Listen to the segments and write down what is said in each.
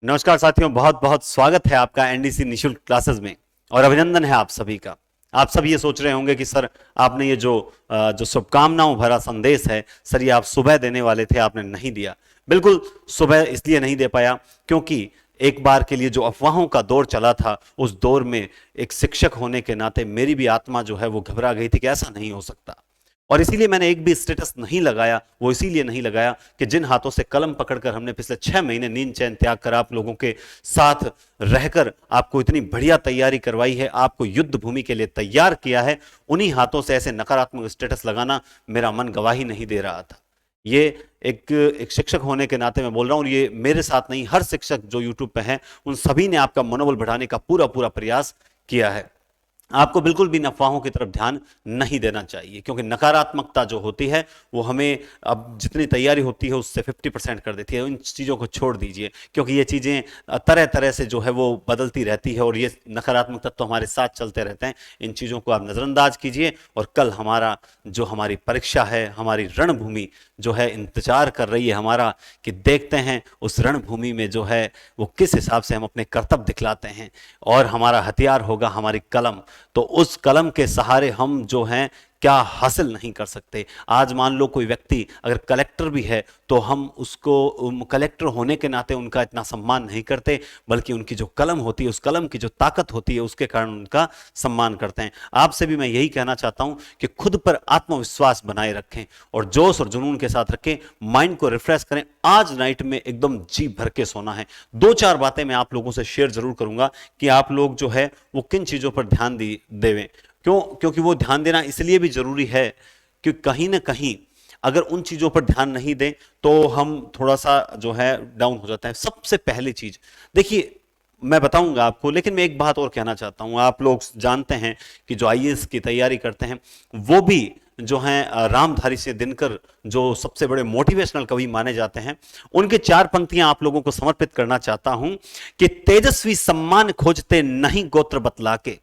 नमस्कार साथियों, बहुत बहुत स्वागत है आपका एनडीसी निशुल्क क्लासेस में और अभिनंदन है आप सभी का। आप सब ये सोच रहे होंगे कि सर आपने ये जो शुभकामनाओं भरा संदेश है, सर ये आप सुबह देने वाले थे, आपने नहीं दिया। बिल्कुल सुबह इसलिए नहीं दे पाया क्योंकि एक बार के लिए जो अफवाहों का दौर चला था, उस दौर में एक शिक्षक होने के नाते मेरी भी आत्मा जो है वो घबरा गई थी कि ऐसा नहीं हो सकता। और इसीलिए मैंने एक भी स्टेटस नहीं लगाया। वो इसीलिए नहीं लगाया कि जिन हाथों से कलम पकड़कर हमने पिछले 6 महीने नींद चैन त्याग कर आप लोगों के साथ रहकर आपको इतनी बढ़िया तैयारी करवाई है, आपको युद्ध भूमि के लिए तैयार किया है, उन्हीं हाथों से ऐसे नकारात्मक स्टेटस लगाना मेरा मन गवाही नहीं दे रहा था। ये एक शिक्षक होने के नाते मैं बोल रहा हूं, और ये मेरे साथ नहीं, हर शिक्षक जो यूट्यूब पे हैं उन सभी ने आपका मनोबल बढ़ाने का पूरा पूरा प्रयास किया है। आपको बिल्कुल भी अफवाहों की तरफ ध्यान नहीं देना चाहिए, क्योंकि नकारात्मकता जो होती है वो हमें अब जितनी तैयारी होती है उससे 50% कर देती है। इन चीज़ों को छोड़ दीजिए, क्योंकि ये चीज़ें तरह तरह से जो है वो बदलती रहती है और ये नकारात्मक तत्व हमारे साथ चलते रहते हैं। इन चीज़ों को आप नज़रअंदाज कीजिए और कल हमारी परीक्षा है, हमारी रणभूमि जो है इंतजार कर रही है हमारा, कि देखते हैं उस रणभूमि में जो है वो किस हिसाब से हम अपने कर्तव्य दिखलाते हैं। और हमारा हथियार होगा हमारी कलम। तो उस कलम के सहारे हम जो हैं क्या हासिल नहीं कर सकते। आज मान लो कोई व्यक्ति अगर कलेक्टर भी है तो हम उसको कलेक्टर होने के नाते उनका इतना सम्मान नहीं करते, बल्कि उनकी जो कलम होती है, उस कलम की जो ताकत होती है, उसके कारण उनका सम्मान करते हैं। आपसे भी मैं यही कहना चाहता हूं कि खुद पर आत्मविश्वास बनाए रखें और जोश और जुनून के साथ रखें, माइंड को रिफ्रेश करें। आज नाइट में एकदम जी भर के सोना है। दो चार बातें मैं आप लोगों से शेयर जरूर करूंगा कि आप लोग जो है वो किन चीजों पर ध्यान देवें। क्योंकि वो ध्यान देना इसलिए भी जरूरी है कि कहीं ना कहीं अगर उन चीजों पर ध्यान नहीं दें तो हम थोड़ा सा जो है डाउन हो जाता है। सबसे पहली चीज देखिए, मैं बताऊंगा आपको, लेकिन मैं एक बात और कहना चाहता हूं। आप लोग जानते हैं कि जो आईएएस की तैयारी करते हैं वो भी जो हैं रामधारी सिंह दिनकर, जो सबसे बड़े मोटिवेशनल कवि माने जाते हैं, उनके 4 पंक्तियां आप लोगों को समर्पित करना चाहता हूं कि तेजस्वी सम्मान खोजते नहीं गोत्र बतला के,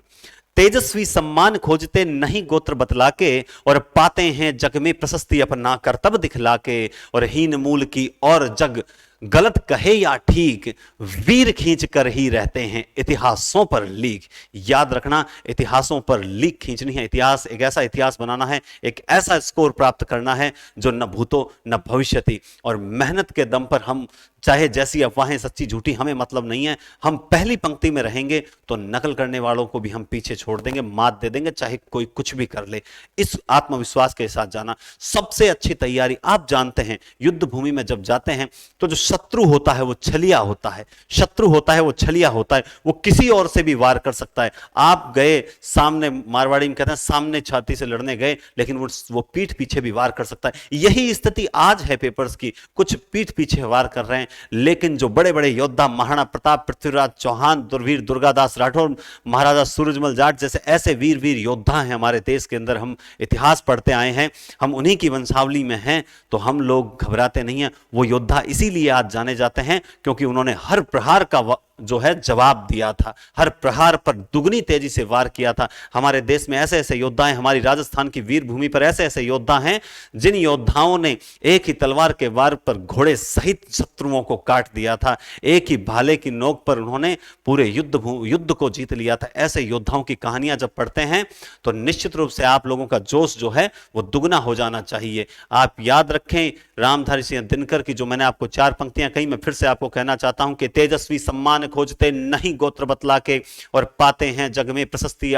तेजस्वी सम्मान खोजते नहीं गोत्र बतला के, और पाते हैं जग में प्रशस्ति अपना कर्तव्य दिखला के, और हीन मूल की और जग गलत कहे या ठीक, वीर खींच कर ही रहते हैं इतिहासों पर लीक। याद रखना, इतिहासों पर लीक खींचनी है। इतिहास, एक ऐसा इतिहास बनाना है, एक ऐसा स्कोर प्राप्त करना है जो न भूतो न भविष्यति। और मेहनत के दम पर हम चाहे जैसी अफवाहें सच्ची झूठी हमें मतलब नहीं है, हम पहली पंक्ति में रहेंगे तो नकल करने वालों को भी हम पीछे छोड़ देंगे, मात दे देंगे, चाहे कोई कुछ भी कर ले। इस आत्मविश्वास के साथ जाना सबसे अच्छी तैयारी। आप जानते हैं युद्ध भूमि में जब जाते हैं तो जो शत्रु होता है वो छलिया होता है, शत्रु होता है वो छलिया होता है, वो किसी और से भी वार कर सकता है। आप गए सामने, मारवाड़ी में कहते हैं सामने छाती से लड़ने गए, लेकिन वो पीठ पीछे भी वार कर सकता है। यही स्थिति आज है पेपर्स की, कुछ पीठ पीछे वार कर रहे हैं, लेकिन जो बड़े बड़े योद्धा, महाराणा प्रताप, पृथ्वीराज चौहान, दुर्वीर दुर्गादास राठौर, महाराजा सूरजमल जाट जैसे ऐसे वीर वीर योद्धा हैं हमारे देश के अंदर, हम इतिहास पढ़ते आए हैं, हम उन्हीं की वंशावली में हैं, तो हम लोग घबराते नहीं हैं। वो योद्धा इसीलिए आज जाने जाते हैं क्योंकि उन्होंने हर प्रहार का जो है जवाब दिया था, हर प्रहार पर दुगनी तेजी से वार किया था। हमारे देश में ऐसे ऐसे योद्धा हैं, हमारी राजस्थान की वीर भूमि पर ऐसे ऐसे योद्धा हैं जिन योद्धाओं ने एक ही तलवार के वार पर घोड़े सहित शत्रुओं को काट दिया था, एक ही भाले की नोक पर उन्होंने पूरे युद्ध को जीत लिया था। ऐसे योद्धाओं की कहानियां जब पढ़ते हैं तो निश्चित रूप से आप लोगों का जोश जो है वो दुगना हो जाना चाहिए। आप याद रखें रामधारी सिंह दिनकर की जो मैंने आपको 4 पंक्तियां कही, मैं फिर से आपको कहना चाहता हूं कि तेजस्वी सम्मान खोजते नहीं गोत्र बतला के, और पाते हैं जग में प्रशस्ति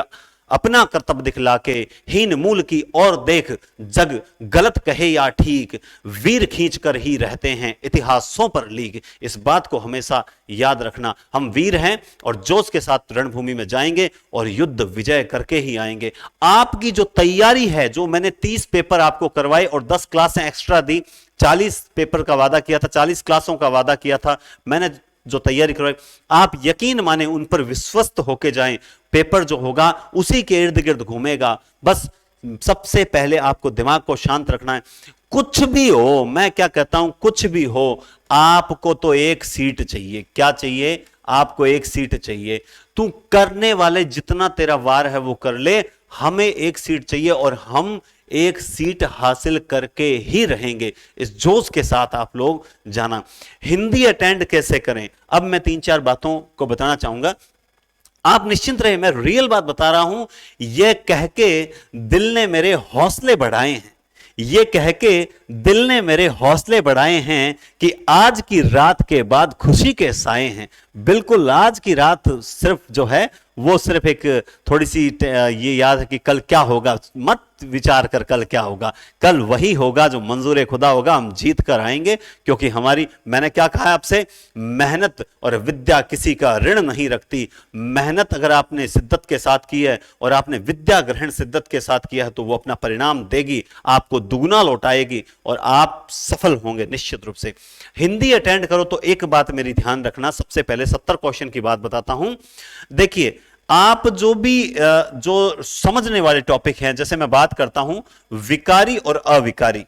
अपना कर्तव्य दिखला के, हीन मूल की और देख जग गलत कहे या ठीक, वीर खींच कर ही रहते हैं इतिहासों पर लीक। इस बात को हमेशा याद रखना, हम वीर हैं और जोश के साथ रणभूमि में जाएंगे और युद्ध विजय करके ही आएंगे। आपकी जो तैयारी है, जो मैंने 30 पेपर आपको करवाए और 10 क्लासें एक्स्ट्रा दी, 40 पेपर का वादा किया था, 40 क्लासों का वादा किया था मैंने, जो तैयारी करवाई, आप यकीन माने उन पर विश्वस्त होके जाएं। पेपर जो होगा उसी के इर्द गिर्द घूमेगा। बस सबसे पहले आपको दिमाग को शांत रखना है। कुछ भी हो, मैं क्या कहता हूं, कुछ भी हो, आपको तो एक सीट चाहिए। क्या चाहिए? आपको एक सीट चाहिए। तू करने वाले जितना तेरा वार है वो कर ले, हमें एक सीट चाहिए और हम एक सीट हासिल करके ही रहेंगे। इस जोश के साथ आप लोग जाना। हिंदी अटेंड कैसे करें, अब मैं 3-4 बातों को बताना चाहूंगा। आप निश्चिंत रहे, मैं रियल बात बता रहा हूं। यह कह के दिल ने मेरे हौसले बढ़ाए हैं, ये कह के दिल ने मेरे हौसले बढ़ाए हैं कि आज की रात के बाद खुशी के साए हैं। बिल्कुल, आज की रात सिर्फ जो है वो सिर्फ एक थोड़ी सी ये याद है कि कल क्या होगा, मत विचार कर कल क्या होगा। कल वही होगा जो मंजूर खुदा होगा। हम जीत कर आएंगे, क्योंकि हमारी, मैंने क्या कहा आपसे, मेहनत और विद्या किसी का ऋण नहीं रखती। मेहनत अगर आपने शिद्दत के साथ की है और आपने विद्या ग्रहण शिद्दत के साथ किया है तो वो अपना परिणाम देगी, आपको दुगना लौटाएगी और आप सफल होंगे निश्चित रूप से। हिंदी अटेंड करो तो एक बात मेरी ध्यान रखना, सबसे पहले 70 क्वेश्चन की बात बताता हूं। देखिए, आप जो भी जो समझने वाले टॉपिक हैं, जैसे मैं बात करता हूं विकारी और अविकारी,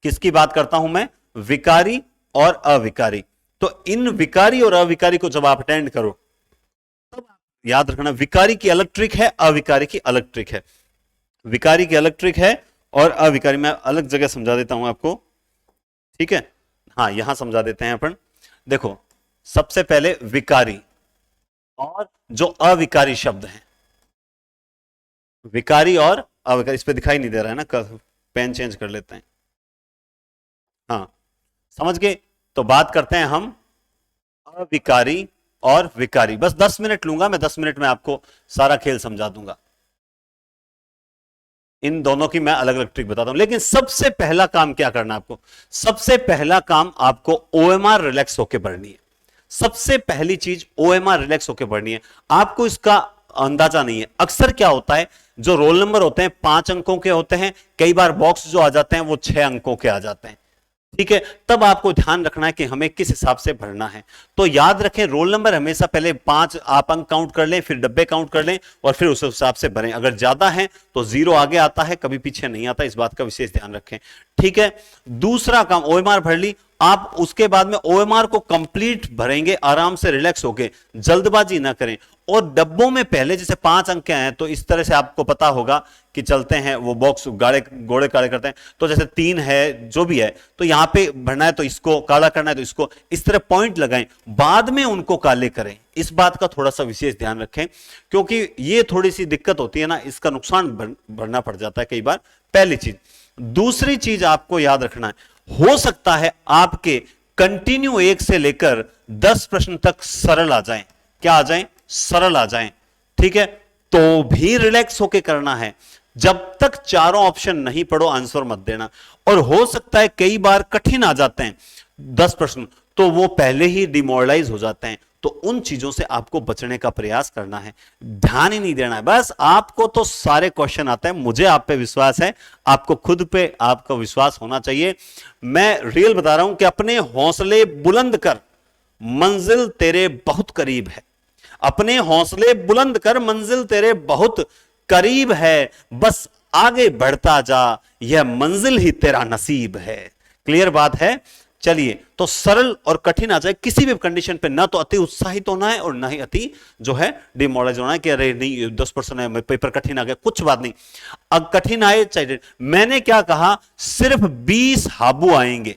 किसकी बात करता हूं मैं, विकारी और अविकारी। तो इन विकारी और अविकारी को जब आप अटेंड करो तब याद रखना, विकारी की अलग ट्रिक है, अविकारी की अलग ट्रिक है। विकारी की अलग ट्रिक है और अविकारी मैं अलग जगह समझा देता हूं आपको, ठीक है। हाँ, यहां समझा देते हैं अपन। देखो, सबसे पहले विकारी और जो अविकारी शब्द हैं, विकारी और अविकारी, इस पे दिखाई नहीं दे रहा है ना, पेन चेंज कर लेते हैं। हाँ, समझ गए। तो बात करते हैं हम अविकारी और विकारी। बस 10 मिनट लूंगा मैं, 10 मिनट में आपको सारा खेल समझा दूंगा। इन दोनों की मैं अलग अलग ट्रिक बताता हूं, लेकिन सबसे पहला काम क्या करना है आपको, सबसे पहला काम आपको ओएमआर रिलैक्स होकर पढ़नी है। सबसे पहली चीज ओएमआर रिलैक्स होकर पढ़नी है। आपको इसका अंदाजा नहीं है। अक्सर क्या होता है, जो रोल नंबर होते हैं 5 अंकों के होते हैं, कई बार बॉक्स जो आ जाते हैं वो 6 अंकों के आ जाते हैं, ठीक है। तब आपको ध्यान रखना है कि हमें किस हिसाब से भरना है। तो याद रखें, रोल नंबर हमेशा पहले 5 आप अंक काउंट कर लें, फिर डब्बे काउंट कर लें और फिर उस हिसाब से भरें। अगर ज्यादा है तो 0 आगे आता है, कभी पीछे नहीं आता, इस बात का विशेष ध्यान रखें, ठीक है। दूसरा काम, ओएमआर भर ली आप, उसके बाद में ओएमआर को कंप्लीट भरेंगे आराम से, रिलैक्स होके, जल्दबाजी ना करें। और डब्बों में पहले जैसे 5 अंक हैं तो इस तरह से आपको पता होगा कि चलते हैं, वो बॉक्स गाड़े घोड़े काले करते हैं, तो जैसे 3 है जो भी है, तो यहां पे भरना है तो इसको काला करना है तो इसको, इस तरह पॉइंट लगाएं, बाद में उनको काले करें। इस बात का थोड़ा सा विशेष ध्यान रखें, क्योंकि ये थोड़ी सी दिक्कत होती है ना, इसका नुकसान भरना पड़ जाता है कई बार, पहली चीज। दूसरी चीज आपको याद रखना है, हो सकता है आपके कंटिन्यू 1 से लेकर 10 प्रश्न तक सरल आ जाएं। क्या आ जाएं? सरल आ जाएं, ठीक है। तो भी रिलैक्स होके करना है। जब तक चारों ऑप्शन नहीं पढ़ो आंसर मत देना। और हो सकता है कई बार कठिन आ जाते हैं 10 प्रश्न, तो वो पहले ही डिमोरलाइज हो जाते हैं। तो उन चीजों से आपको बचने का प्रयास करना है, ध्यान ही नहीं देना है। बस आपको तो सारे क्वेश्चन आते हैं, मुझे आप पे विश्वास है, आपको खुद पे आपका विश्वास होना चाहिए। मैं रियल बता रहा हूं कि अपने हौसले बुलंद कर, मंजिल तेरे बहुत करीब है। अपने हौसले बुलंद कर, मंजिल तेरे बहुत करीब है। बस आगे बढ़ता जा, यह मंजिल ही तेरा नसीब है। क्लियर बात है? चलिए, तो सरल और कठिन आ जाए किसी भी कंडीशन पे, ना तो अति उत्साहित होना है और ना ही अति जो है डिमोरलाइज होना है कि अरे नहीं 10% है, पेपर कठिन आ गया, कुछ बात नहीं। अब कठिन आए चाहिए, मैंने क्या कहा, सिर्फ 20 हाबू आएंगे।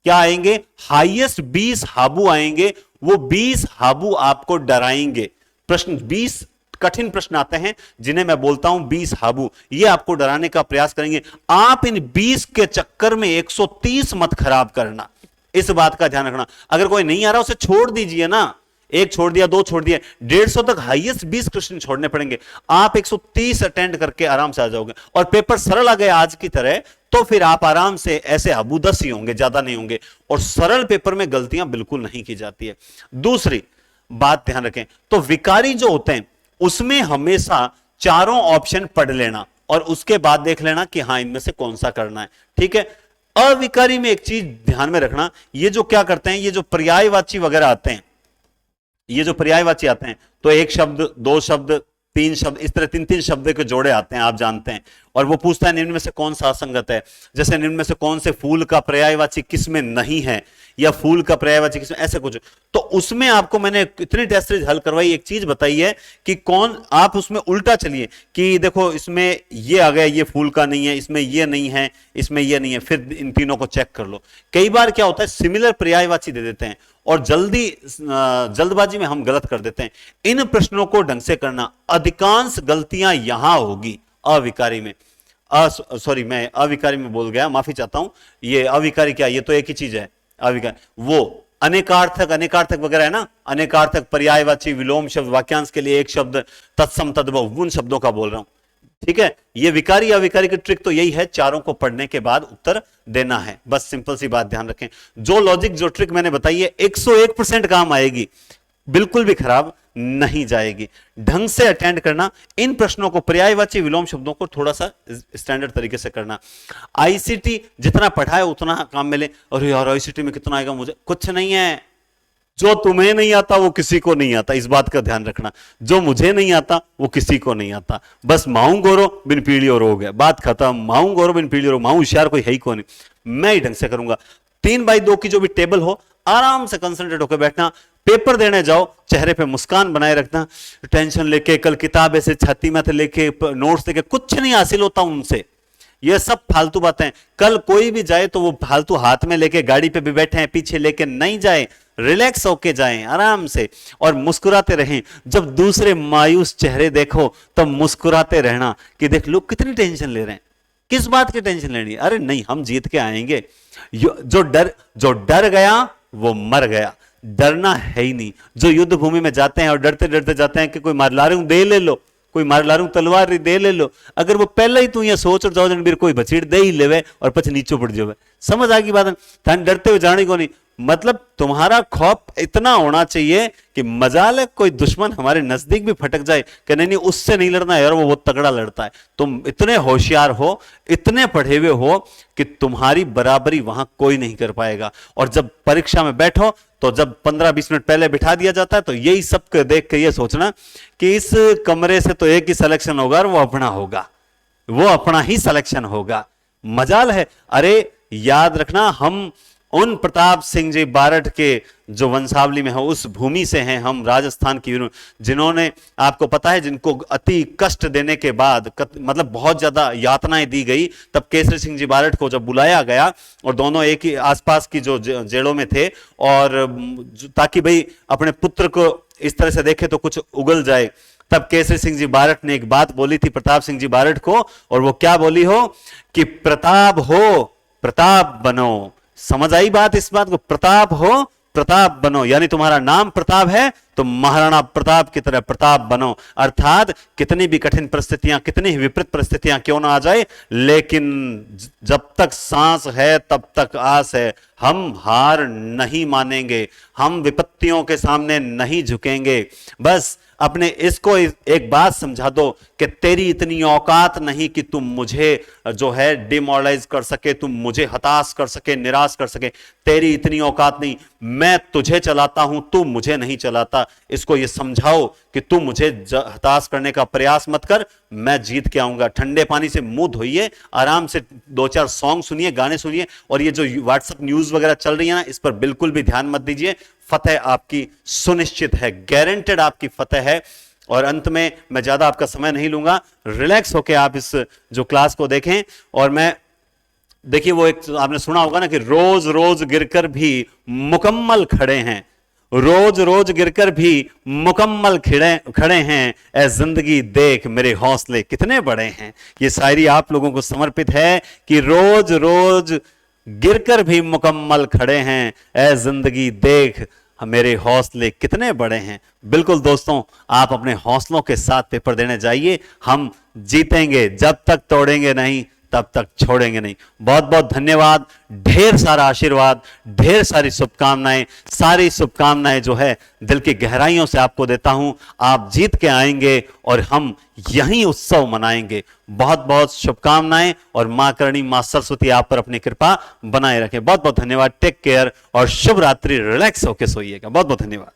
क्या आएंगे? हाईएस्ट 20 हाबू आएंगे। वो 20 हाबू आपको डराएंगे। प्रश्न 20 कठिन प्रश्न आते हैं जिन्हें मैं बोलता हूं 20 हाबू, ये आपको डराने का प्रयास करेंगे। आप इन 20 के चक्कर में 130 मत खराब करना, इस बात का ध्यान रखना। अगर कोई नहीं आ रहा उसे छोड़ दीजिए ना, 1 छोड़ दिया, 2 छोड़ दिया, 150 तक हाईएस्ट 20 क्वेश्चन छोड़ने पड़ेंगे। आप 130 अटेंड करके आराम से आ जाओगे। और पेपर सरल आ गए आज की तरह, तो फिर आप आराम से ऐसे हाबू 10 ही होंगे, ज्यादा नहीं होंगे। और सरल पेपर में गलतियां बिल्कुल नहीं की जाती है। दूसरी बात ध्यान रखें, तो विकारी जो होते हैं उसमें हमेशा चारों ऑप्शन पढ़ लेना और उसके बाद देख लेना कि हां इनमें से कौन सा करना है, ठीक है। अविकारी में एक चीज ध्यान में रखना, ये जो क्या करते हैं, ये जो पर्यायवाची वगैरह आते हैं, ये जो पर्यायवाची आते हैं, तो 1 शब्द 2 शब्द तीन शब्द इस तरह तीन तीन शब्द के जोड़े आते हैं, आप जानते हैं। और वो पूछता है निम्न में से कौन सा असंगत है, जैसे निम्न में से कौन से फूल का पर्यायवाची किसमें नहीं है, या फूल का पर्यायवाची किसमें, ऐसे कुछ। तो उसमें आपको मैंने इतनी टेस्ट सीरीज हल करवाई, एक चीज बताई है कि कौन, आप उसमें उल्टा चलिए कि देखो इसमें ये आ गया, ये फूल का नहीं है, इसमें ये नहीं है, इसमें ये नहीं है, फिर इन तीनों को चेक कर लो। कई बार क्या होता है सिमिलर पर्यायवाची दे देते हैं और जल्दबाजी में हम गलत कर देते हैं। इन प्रश्नों को ढंग से करना, अधिकांश गलतियां यहां होगी अविकारी में, सॉरी मैं अविकारी में बोल गया, माफी चाहता हूं। ये अविकारी क्या, ये तो एक ही चीज है अविकारी, वो अनेकार्थक वगैरह है ना, अनेकार्थक, पर्यायवाची, विलोम शब्द, वाक्यांश के लिए एक शब्द, तत्सम तद्भव, उन शब्दों का बोल रहा हूं। ठीक है, ये विकारी अविकारी की ट्रिक तो यही है, चारों को पढ़ने के बाद उत्तर देना है, बस सिंपल सी बात ध्यान रखें। जो लॉजिक जो ट्रिक मैंने बताई है 101% काम आएगी, बिल्कुल भी खराब नहीं जाएगी। ढंग से अटेंड करना, इन प्रश्नों को, पर्यायवाची विलोम शब्दों को थोड़ा सा स्टैंडर्ड तरीके से करना। आईसीटी जितना पढ़ाए उतना काम मिले। अरे यार आईसीटी में कितना आएगा, मुझे कुछ नहीं है, जो तुम्हें नहीं आता वो किसी को नहीं आता, इस बात का ध्यान रखना। जो मुझे नहीं आता वो किसी को नहीं आता, बस माऊं गोरो बिन पीढ़ी और हो गया, बात खत्म। माऊं गोरो बिन पीढ़ी और, माऊं होशियार कोई है ही कौन, मैं ही ढंग से करूंगा। 3x2 की जो भी टेबल हो, आराम से कंसंट्रेट होकर बैठना। पेपर देने जाओ, चेहरे पे मुस्कान बनाए रखना। टेंशन लेके, कल किताब ऐसे छाती में लेके, नोट्स लेके कुछ नहीं हासिल होता उनसे, ये सब फालतू बातें। कल कोई भी जाए तो वो फालतू हाथ में लेके, गाड़ी पे भी बैठे हैं पीछे लेके नहीं जाए, रिलैक्स होके जाएं आराम से और मुस्कुराते रहें। जब दूसरे मायूस चेहरे देखो तब मुस्कुराते रहना कि देख लोग कितनी टेंशन ले रहे हैं, किस बात की टेंशन लेनी है, अरे नहीं हम जीत के आएंगे। जो डर गया वो मर गया, डरना है ही नहीं। जो युद्ध भूमि में जाते हैं और डरते डरते जाते हैं कि कोई मार ला रहा दे ले लो, कोई मार ला तलवार दे ले लो, अगर वो पहले ही तू ये सोच और जाओ कोई बछीड़ दे ही लेवे और पछ नीचे पड़ जावे, समझ आ गई बात। डरते हुए जाने को नहीं, मतलब तुम्हारा खौफ इतना होना चाहिए कि मजाल है कोई दुश्मन हमारे नजदीक भी फटक जाए कि नहीं उससे नहीं लड़ना यार, वो बहुत तगड़ा लड़ता है। तुम इतने होशियार हो, इतने पढ़े हुए हो कि तुम्हारी बराबरी वहां कोई नहीं कर पाएगा। और जब परीक्षा में बैठो तो जब 15-20 मिनट पहले बिठा दिया जाता है तो यही सब देख के ये सोचना कि इस कमरे से तो एक ही सिलेक्शन होगा और वो अपना होगा, वो अपना ही सिलेक्शन होगा। मजाल है। अरे याद रखना, हम उन प्रताप सिंह जी बारठ के जो वंशावली में है उस भूमि से हैं हम, राजस्थान की, जिन्होंने आपको पता है जिनको अति कष्ट देने के बाद मतलब बहुत ज्यादा यातनाएं दी गई, तब केसरी सिंह जी बारठ को जब बुलाया गया और दोनों एक ही आसपास की जो जेलों में थे, और ताकि भाई अपने पुत्र को इस तरह से देखे तो कुछ उगल जाए, तब केसरी सिंह जी बारठ ने एक बात बोली थी प्रताप सिंह जी बारठ को, और वो क्या बोली हो कि प्रताप हो प्रताप बनो। समझ आई बात, इस बात को, प्रताप हो प्रताप बनो, यानी तुम्हारा नाम प्रताप है तो महाराणा प्रताप की तरह प्रताप बनो। अर्थात कितनी भी कठिन परिस्थितियां, कितनी ही विपरीत परिस्थितियां क्यों ना आ जाए, लेकिन जब तक सांस है तब तक आस है। हम हार नहीं मानेंगे, हम विपत्तियों के सामने नहीं झुकेंगे। बस अपने इसको एक बात समझा दो कि तेरी इतनी औकात नहीं कि तुम मुझे जो है डिमोरलाइज कर सके, तुम मुझे हताश कर सके, निराश कर सके। तेरी इतनी औकात नहीं, मैं तुझे चलाता हूं, तू मुझे नहीं चलाता। इसको ये समझाओ कि तू मुझे हताश करने का प्रयास मत कर, मैं जीत के आऊंगा। ठंडे पानी से मुंह धोइए, आराम से 2-4 सॉन्ग सुनिए, गाने सुनिए, और ये जो व्हाट्सएप न्यूज वगैरह चल रही है ना, इस पर बिल्कुल भी ध्यान मत दीजिए। फतेह आपकी सुनिश्चित है, गारंटेड आपकी फतेह है। और अंत में मैं ज्यादा आपका समय नहीं लूंगा, रिलैक्स होकर आप इस जो क्लास को देखें। और मैं देखिए, वो एक आपने सुना होगा ना कि रोज रोज गिरकर भी मुकम्मल खड़े हैं, रोज रोज गिरकर भी मुकम्मल खड़े हैं, ए जिंदगी देख मेरे हौसले कितने बड़े हैं। ये शायरी आप लोगों को समर्पित है कि रोज रोज गिरकर भी मुकम्मल खड़े हैं, ए जिंदगी देख मेरे हौसले कितने बड़े हैं। बिल्कुल दोस्तों, आप अपने हौसलों के साथ पेपर देने जाइए, हम जीतेंगे, जब तक तोड़ेंगे नहीं तब तक छोड़ेंगे नहीं। बहुत बहुत धन्यवाद, ढेर सारा आशीर्वाद, ढेर सारी शुभकामनाएं, सारी शुभकामनाएं जो है दिल की गहराइयों से आपको देता हूं। आप जीत के आएंगे और हम यहीं उत्सव मनाएंगे। बहुत बहुत शुभकामनाएं, और मां करणी, मां सरस्वती आप पर अपनी कृपा बनाए रखें। बहुत बहुत धन्यवाद, टेक केयर और शुभ रात्रि, रिलैक्स होकर सोइएगा। बहुत बहुत धन्यवाद।